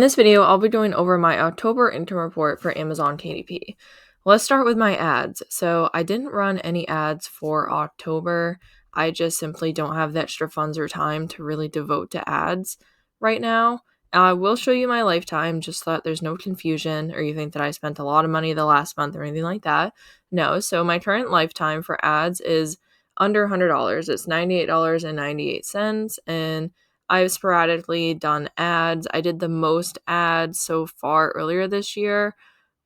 In this video, I'll be going over my October income report for Amazon KDP. Let's start with my ads. So I didn't run any ads for October. I just simply don't have the extra funds or time to really devote to ads right now. I will show you my lifetime just so that there's no confusion or you think that I spent a lot of money the last month or anything like that. No, so my current lifetime for ads is under $100. It's $98.98, and I've sporadically done ads. I did the most ads so far earlier this year,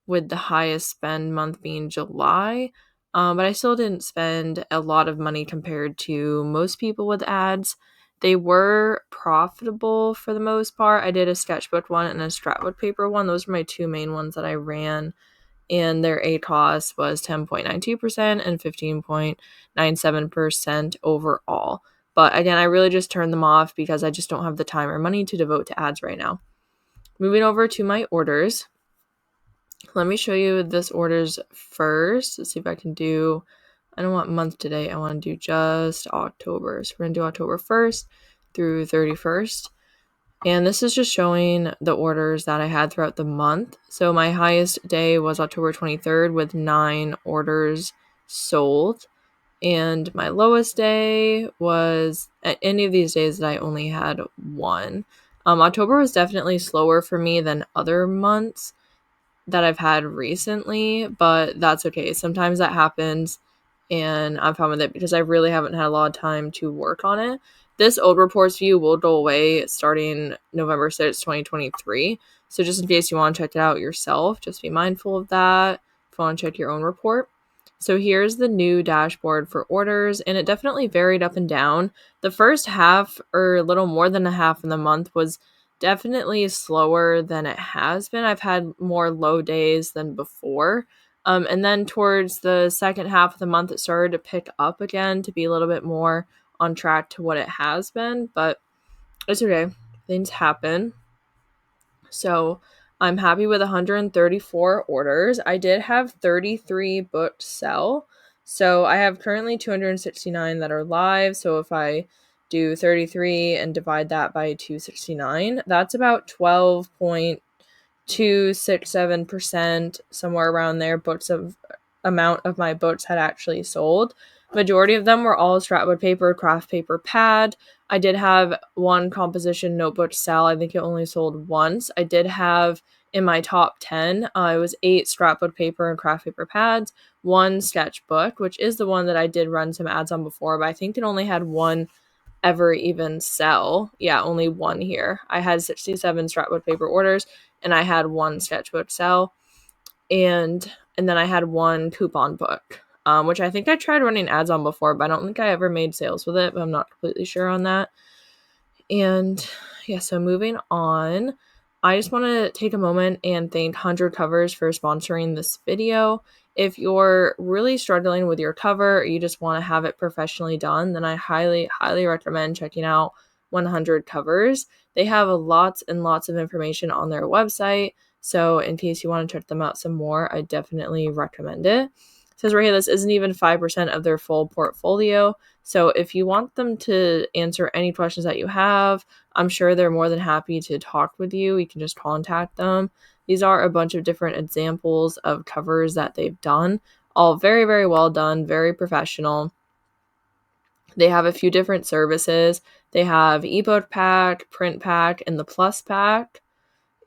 with the highest spend month being July. But I still didn't spend a lot of money compared to most people with ads. They were profitable for the most part. I did a sketchbook one and a scrapbook paper one. Those were my two main ones that I ran, and their ACOS was 10.92% and 15.97% overall. But again, I really just turned them off because I just don't have the time or money to devote to ads right now. Moving over to my orders. Let me show you this orders first. Let's see if I can do, I don't want month to date. I want to do just October. So we're going to do October 1st through 31st. And this is just showing the orders that I had throughout the month. So my highest day was October 23rd with 9 orders sold. And my lowest day was at any of these days that I only had 1. October was definitely slower for me than other months that I've had recently, but that's okay. Sometimes that happens, and I'm fine with it because I really haven't had a lot of time to work on it. This old reports view will go away starting November 6th, 2023. So just in case you want to check it out yourself, just be mindful of that if you want to check your own report. So here's the new dashboard for orders, and it definitely varied up and down. The first half, or a little more than a half of the month, was definitely slower than it has been. I've had more low days than before. And then towards the second half of the month, it started to pick up again to be a little bit more on track to what it has been, but it's okay. Things happen. So I'm happy with 134 orders. I did have 33 booked sell. So I have currently 269 that are live. So if I do 33 and divide that by 269, that's about 12.267%, somewhere around there. Books of amount of my books had actually sold. Majority of them were all scrapbook paper, craft paper, pad. I did have one composition notebook sell. I think it only sold once. I did have in my top 10, it was 8 scrapbook paper and craft paper pads, 1 sketchbook, which is the one that I did run some ads on before, but I think it only had 1 ever even sell. Yeah, only 1 here. I had 67 scrapbook paper orders, and I had 1 sketchbook sell, and then I had 1 coupon book, which I think I tried running ads on before, but I don't think I ever made sales with it, but I'm not completely sure on that. And yeah, so moving on, I just want to take a moment and thank 100 Covers for sponsoring this video. If you're really struggling with your cover or you just want to have it professionally done, then I highly, highly recommend checking out 100 Covers. They have lots and lots of information on their website. So in case you want to check them out some more, I definitely recommend it. It says right here, this isn't even 5% of their full portfolio. So if you want them to answer any questions that you have, I'm sure they're more than happy to talk with you. You can just contact them. These are a bunch of different examples of covers that they've done. All very, very well done, very professional. They have a few different services. They have ebook pack, print pack, and the plus pack.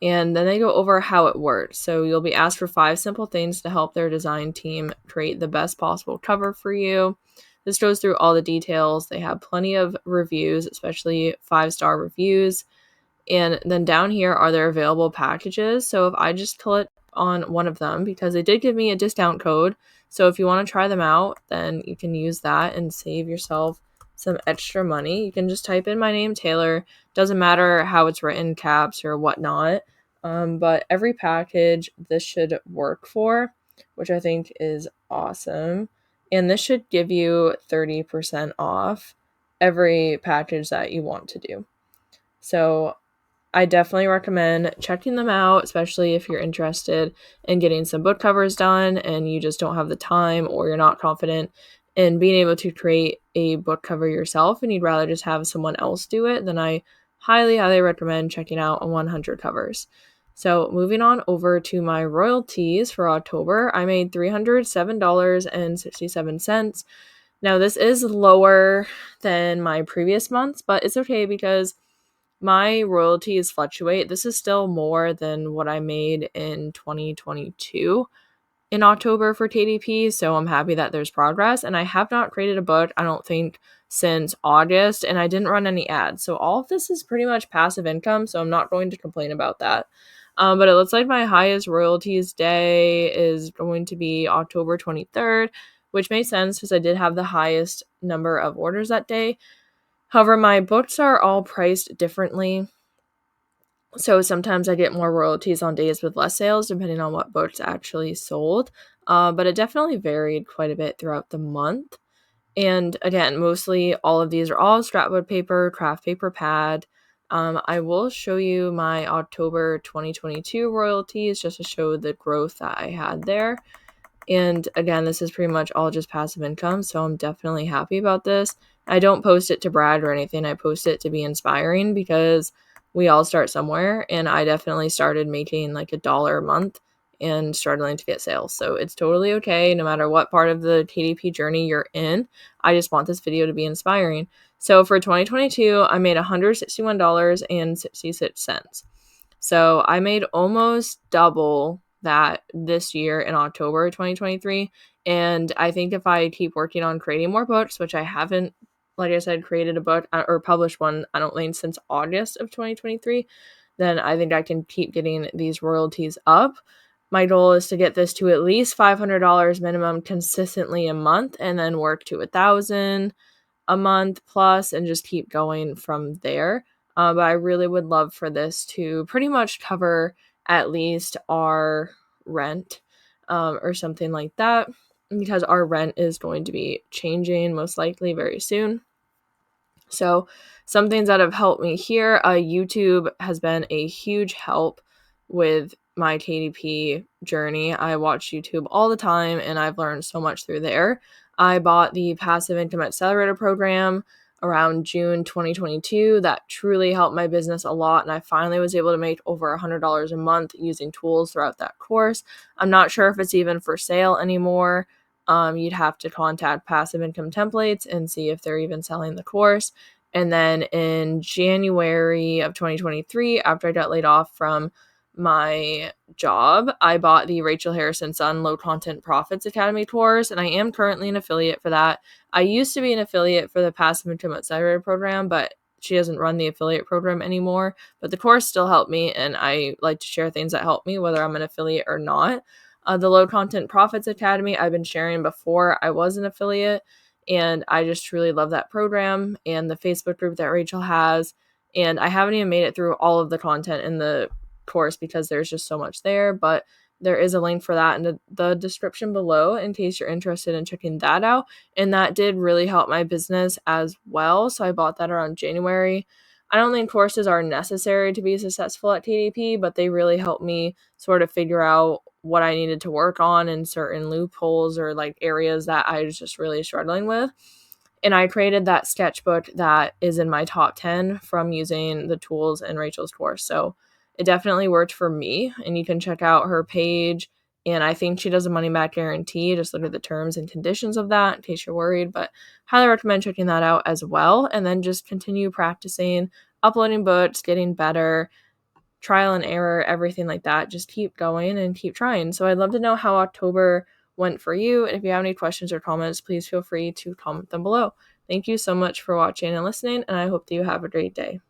And then they go over how it works. So you'll be asked for 5 simple things to help their design team create the best possible cover for you. This goes through all the details. They have plenty of reviews, especially 5-star reviews. And then down here are their available packages. So if I just click on one of them, because they did give me a discount code, so if you want to try them out, then you can use that and save yourself some extra money. You can just type in my name, Taylor. Doesn't matter how it's written, caps or whatnot. But every package this should work for, which I think is awesome. And this should give you 30% off every package that you want to do. So I definitely recommend checking them out, especially if you're interested in getting some book covers done and you just don't have the time or you're not confident in being able to create a book cover yourself and you'd rather just have someone else do it. Then I highly, highly recommend checking out 100 covers. So moving on over to my royalties for October, I made $307.67. Now this is lower than my previous months, but it's okay because my royalties fluctuate. This is still more than what I made in 2022 in October for KDP, so I'm happy that there's progress. And I have not created a book, I don't think, since August, and I didn't run any ads. So all of this is pretty much passive income, so I'm not going to complain about that. But it looks like my highest royalties day is going to be October 23rd, which makes sense because I did have the highest number of orders that day. However, my books are all priced differently. So sometimes I get more royalties on days with less sales, depending on what books actually sold. But it definitely varied quite a bit throughout the month. And again, mostly all of these are all scrapbook paper, craft paper pad. I will show you my October 2022 royalties just to show the growth that I had there. And again, this is pretty much all just passive income, so I'm definitely happy about this. I don't post it to brag or anything. I post it to be inspiring because we all start somewhere, and I definitely started making like $1 a month and struggling to get sales. So it's totally okay no matter what part of the KDP journey you're in. I just want this video to be inspiring. So for 2022, I made $161.66. So I made almost double that this year in October 2023. And I think if I keep working on creating more books, which I haven't, like I said, created a book or published one, I don't think, since August of 2023, then I think I can keep getting these royalties up. My goal is to get this to at least $500 minimum consistently a month and then work to $1,000 a month plus and just keep going from there. But I really would love for this to pretty much cover at least our rent or something like that, because our rent is going to be changing most likely very soon. So some things that have helped me here, YouTube has been a huge help with my KDP journey. I watch YouTube all the time and I've learned so much through there. I bought the Passive Income Accelerator program around June 2022. That truly helped my business a lot, and I finally was able to make over $100 a month using tools throughout that course. I'm not sure if it's even for sale anymore. You'd have to contact Passive Income Templates and see if they're even selling the course. And then in January of 2023, after I got laid off from my job, I bought the Rachel Harrison Sun Low Content Profits Academy course, and I am currently an affiliate for that. I used to be an affiliate for the Passive Income Accelerator program, but she doesn't run the affiliate program anymore. But the course still helped me, and I like to share things that help me, whether I'm an affiliate or not. The Low Content Profits Academy, I've been sharing before I was an affiliate, and I just truly love that program and the Facebook group that Rachel has. And I haven't even made it through all of the content in the course because there's just so much there, but there is a link for that in the description below in case you're interested in checking that out. And that did really help my business as well. So I bought that around January. I don't think courses are necessary to be successful at KDP, but they really helped me sort of figure out what I needed to work on in certain loopholes or like areas that I was just really struggling with. And I created that sketchbook that is in my top 10 from using the tools in Rachel's course. So it definitely worked for me, and you can check out her page. And I think she does a money back guarantee. Just look at the terms and conditions of that in case you're worried, but highly recommend checking that out as well. And then just continue practicing, uploading books, getting better, trial and error, everything like that. Just keep going and keep trying. So I'd love to know how October went for you. And if you have any questions or comments, please feel free to comment them below. Thank you so much for watching and listening, and I hope that you have a great day.